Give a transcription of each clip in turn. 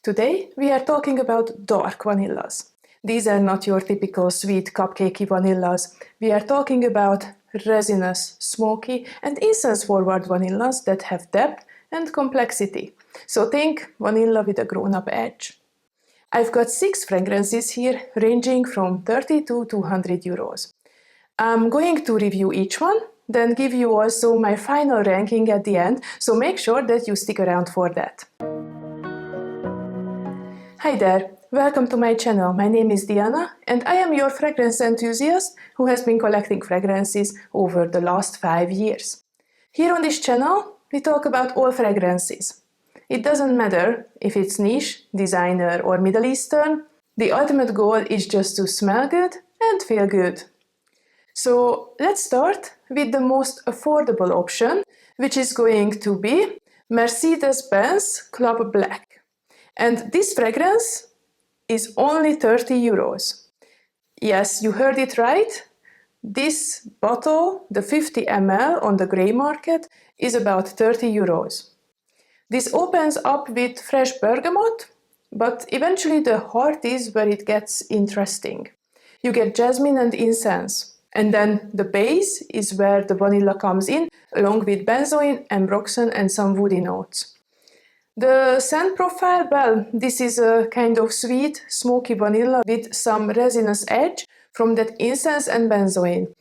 Today we are talking about dark vanillas. These are not your typical sweet cupcakey vanillas. We are talking about resinous, smoky and incense-forward vanillas that have depth and complexity. So think vanilla with a grown-up edge. I've got 6 fragrances here ranging from 30 to 200 euros. I'm going to review each one, then give you also my final ranking at the end, so make sure that you stick around for that. Hi there, welcome to my channel. My name is Diana and I am your fragrance enthusiast who has been collecting fragrances over the last 5 years. Here on this channel, we talk about all fragrances. It doesn't matter if it's niche, designer or Middle Eastern, the ultimate goal is just to smell good and feel good. So let's start with the most affordable option, which is going to be Mercedes-Benz Club Black. And this fragrance is only 30 euros. Yes, you heard it right. This bottle, the 50 ml on the grey market, is about 30 euros. This opens up with fresh bergamot, but eventually the heart is where it gets interesting. You get jasmine and incense. And then the base is where the vanilla comes in, along with benzoin, ambroxan and some woody notes. The scent profile, well, this is a kind of sweet, smoky vanilla with some resinous edge from that incense and benzoin.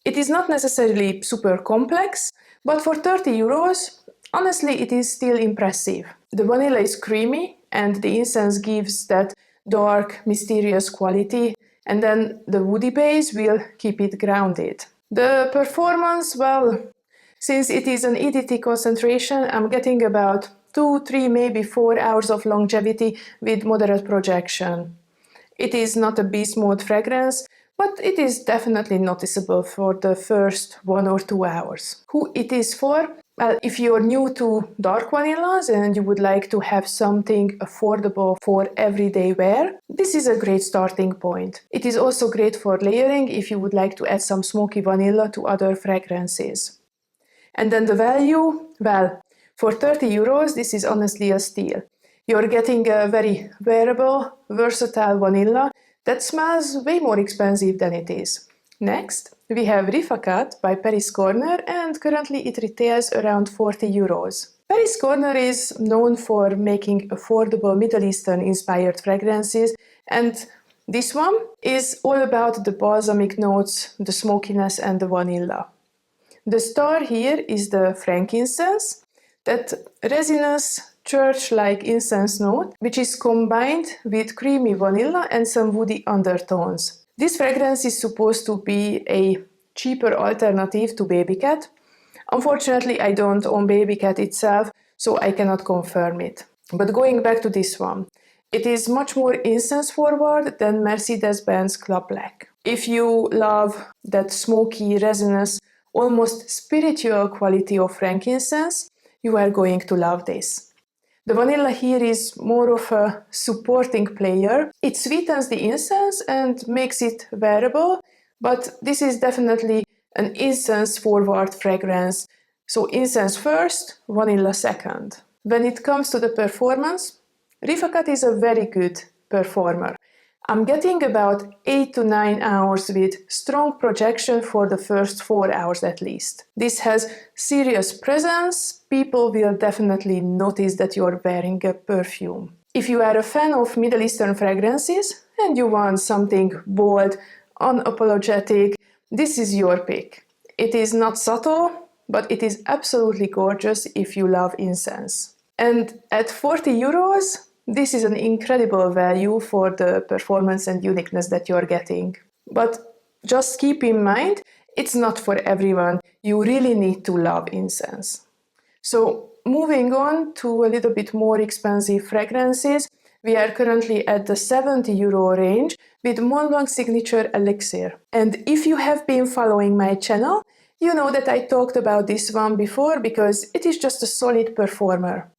It is not necessarily super complex, but for 30 euros, honestly, it is still impressive. The vanilla is creamy and the incense gives that dark, mysterious quality, and then the woody base will keep it grounded. The performance, well, since it is an EDT concentration, I'm getting about 2, 3, maybe 4 hours of longevity with moderate projection. It is not a beast mode fragrance, but it is definitely noticeable for the first 1 or 2 hours. Who it is for? Well, if you're new to dark vanillas and you would like to have something affordable for everyday wear, this is a great starting point. It is also great for layering if you would like to add some smoky vanilla to other fragrances. And then the value, well, for 30 euros, this is honestly a steal. You're getting a very wearable, versatile vanilla that smells way more expensive than it is. Next, we have Rifaaqat by Paris Corner, and currently it retails around 40 euros. Paris Corner is known for making affordable Middle Eastern inspired fragrances, and this one is all about the balsamic notes, the smokiness and the vanilla. The star here is the frankincense, that resinous, church-like incense note, which is combined with creamy vanilla and some woody undertones. This fragrance is supposed to be a cheaper alternative to Baby Cat. Unfortunately, I don't own Baby Cat itself, so I cannot confirm it. But going back to this one, it is much more incense-forward than Mercedes-Benz Club Black. If you love that smoky, resinous, almost spiritual quality of frankincense, you are going to love this. The vanilla here is more of a supporting player. It sweetens the incense and makes it wearable, but this is definitely an incense-forward fragrance. So incense first, vanilla second. When it comes to the performance, Rifaaqat is a very good performer. I'm getting about 8 to 9 hours with strong projection for the first 4 hours at least. This has serious presence. People will definitely notice that you're wearing a perfume. If you are a fan of Middle Eastern fragrances and you want something bold, unapologetic, this is your pick. It is not subtle, but it is absolutely gorgeous if you love incense. And at 40 euros, this is an incredible value for the performance and uniqueness that you're getting. But just keep in mind, it's not for everyone. You really need to love incense. So moving on to a little bit more expensive fragrances, we are currently at the 70 euro range with Montblanc Signature Elixir. And if you have been following my channel, you know that I talked about this one before because it is just a solid performer.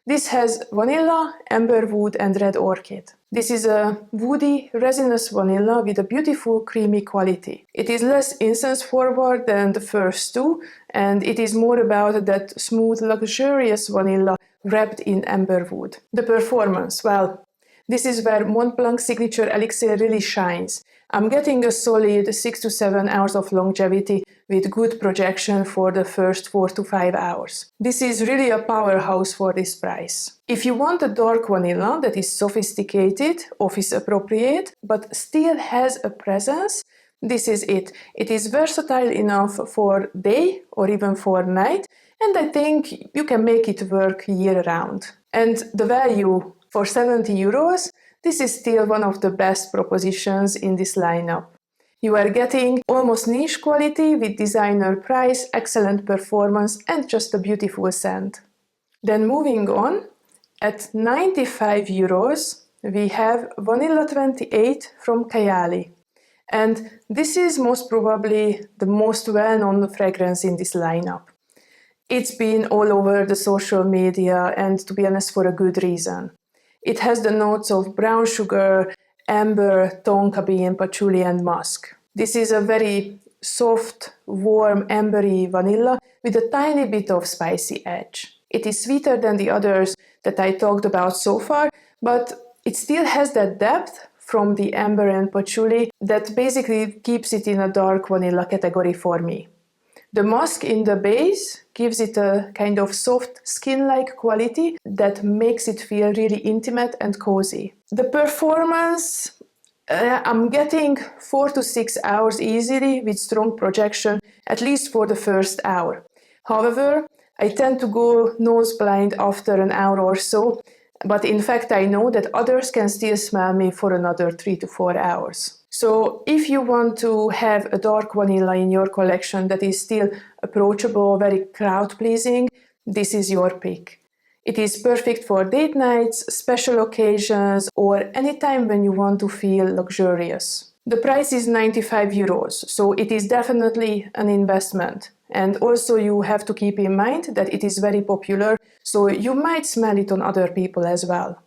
This has vanilla, amberwood and red orchid. This is a woody, resinous vanilla with a beautiful creamy quality. It is less incense-forward than the first two, and it is more about that smooth, luxurious vanilla wrapped in amber wood. The performance, well, this is where Montblanc signature Elixir really shines. I'm getting a solid 6 to 7 hours of longevity with good projection for the first 4 to 5 hours. This is really a powerhouse for this price. If you want a dark vanilla that is sophisticated, office appropriate, but still has a presence, this is it. It is versatile enough for day or even for night, and I think you can make it work year round. And the value for 70 euros, this is still one of the best propositions in this lineup. You are getting almost niche quality with designer price, excellent performance, and just a beautiful scent. Then moving on, at 95 euros, we have Vanilla 28 from Kayali. And this is most probably the most well-known fragrance in this lineup. It's been all over the social media, and to be honest, for a good reason. It has the notes of brown sugar, amber, tonka bean, patchouli and musk. This is a very soft, warm, ambery vanilla with a tiny bit of spicy edge. It is sweeter than the others that I talked about so far, but it still has that depth from the amber and patchouli that basically keeps it in a dark vanilla category for me. The musk in the base gives it a kind of soft skin-like quality that makes it feel really intimate and cozy. The performance, I'm getting 4 to 6 hours easily with strong projection, at least for the first hour. However, I tend to go nose blind after an hour or so, but in fact I know that others can still smell me for another 3 to 4 hours. So if you want to have a dark vanilla in your collection that is still approachable, very crowd-pleasing, this is your pick. It is perfect for date nights, special occasions, or any time when you want to feel luxurious. The price is 95 euros, so it is definitely an investment. And also you have to keep in mind that it is very popular, so you might smell it on other people as well.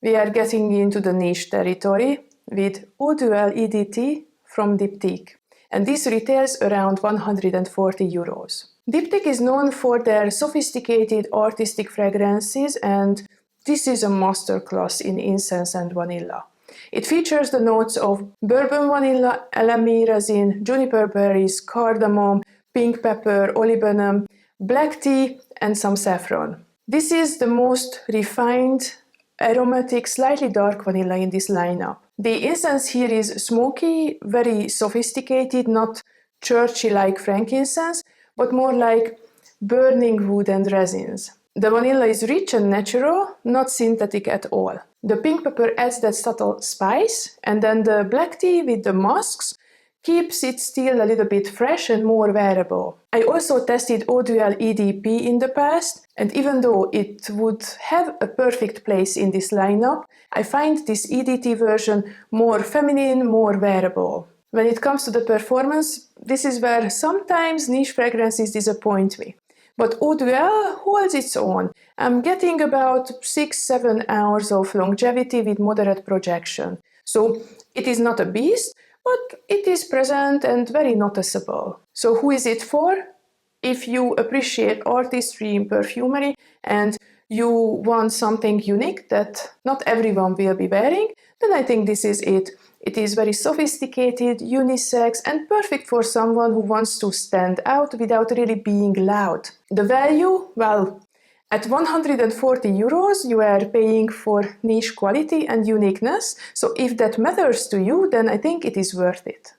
We are getting into the niche territory with Eau Duelle EDT from Diptyque, and this retails around 140 euros. Diptyque is known for their sophisticated artistic fragrances, and this is a masterclass in incense and vanilla. It features the notes of bourbon vanilla, elemi resin, juniper berries, cardamom, pink pepper, olibanum, black tea, and some saffron. This is the most refined, aromatic, slightly dark vanilla in this lineup. The incense here is smoky, very sophisticated, not churchy-like frankincense, but more like burning wood and resins. The vanilla is rich and natural, not synthetic at all. The pink pepper adds that subtle spice, and then the black tea with the musks keeps it still a little bit fresh and more wearable. I also tested Eau Duelle EDP in the past, and even though it would have a perfect place in this lineup, I find this EDT version more feminine, more wearable. When it comes to the performance, this is where sometimes niche fragrances disappoint me. But Eau Duelle holds its own. I'm getting about 6-7 hours of longevity with moderate projection. So it is not a beast, but it is present and very noticeable. So who is it for? If you appreciate artistry in perfumery and you want something unique that not everyone will be wearing, then I think this is it. It is very sophisticated, unisex, and perfect for someone who wants to stand out without really being loud. The value? Well, at 140 euros, you are paying for niche quality and uniqueness, so if that matters to you, then I think it is worth it.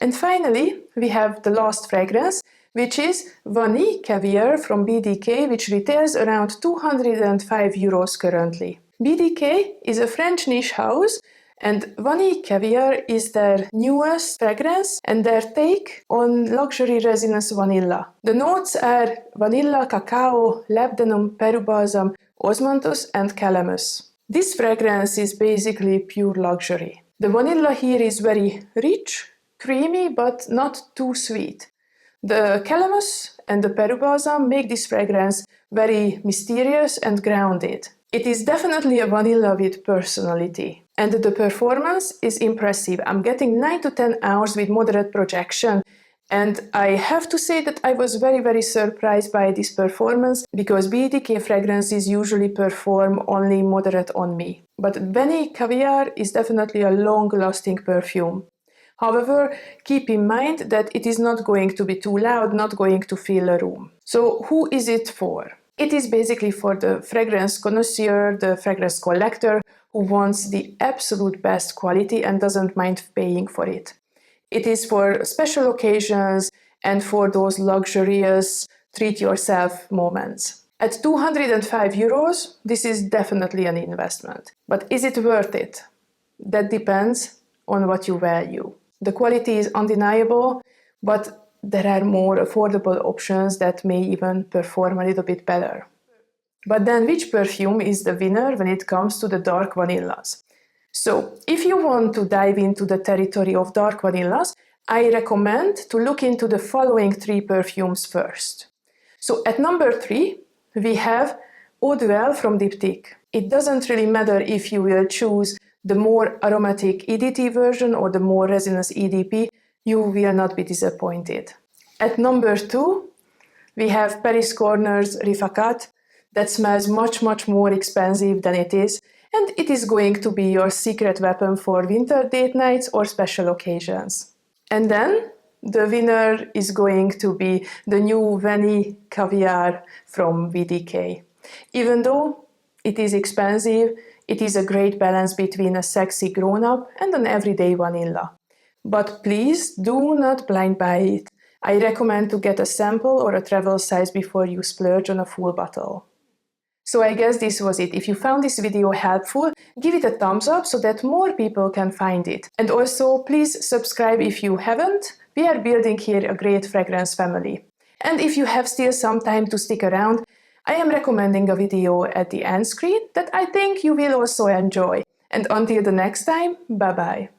And finally, we have the last fragrance, which is Vanille Caviar from BDK, which retails around 205 euros currently. BDK is a French niche house, and Vanille Caviar is their newest fragrance and their take on luxury resinous vanilla. The notes are vanilla, cacao, labdanum, perubalsam, osmanthus and calamus. This fragrance is basically pure luxury. The vanilla here is very rich, creamy, but not too sweet. The calamus and the perubalsam make this fragrance very mysterious and grounded. It is definitely a vanilla with personality. And the performance is impressive. I'm getting 9 to 10 hours with moderate projection, And I have to say that I was very surprised by this performance, because BDK fragrances usually perform only moderate on me. But Vanille Caviar is definitely a long-lasting perfume. However, keep in mind that it is not going to be too loud, not going to fill a room. So who is it for? It is basically for the fragrance connoisseur, the fragrance collector, who wants the absolute best quality and doesn't mind paying for it. It is for special occasions and for those luxurious treat-yourself moments. At 205 euros, this is definitely an investment. But is it worth it? That depends on what you value. The quality is undeniable, but there are more affordable options that may even perform a little bit better. But then which perfume is the winner when it comes to the dark vanillas? So, if you want to dive into the territory of dark vanillas, I recommend to look into the following 3 perfumes first. So, at number 3, we have Eau Duelle from Diptyque. It doesn't really matter if you will choose the more aromatic EDT version or the more resinous EDP, you will not be disappointed. At number 2, we have Paris Corner's Rifaaqat. That smells much more expensive than it is, and it is going to be your secret weapon for winter date nights or special occasions. And then the winner is going to be the new Vanille Caviar from BDK. Even though it is expensive, it is a great balance between a sexy grown-up and an everyday vanilla. But please do not blind buy it. I recommend to get a sample or a travel size before you splurge on a full bottle. So I guess this was it. If you found this video helpful, give it a thumbs up so that more people can find it. And also, please subscribe if you haven't. We are building here a great fragrance family. And if you have still some time to stick around, I am recommending a video at the end screen that I think you will also enjoy. And until the next time, bye bye.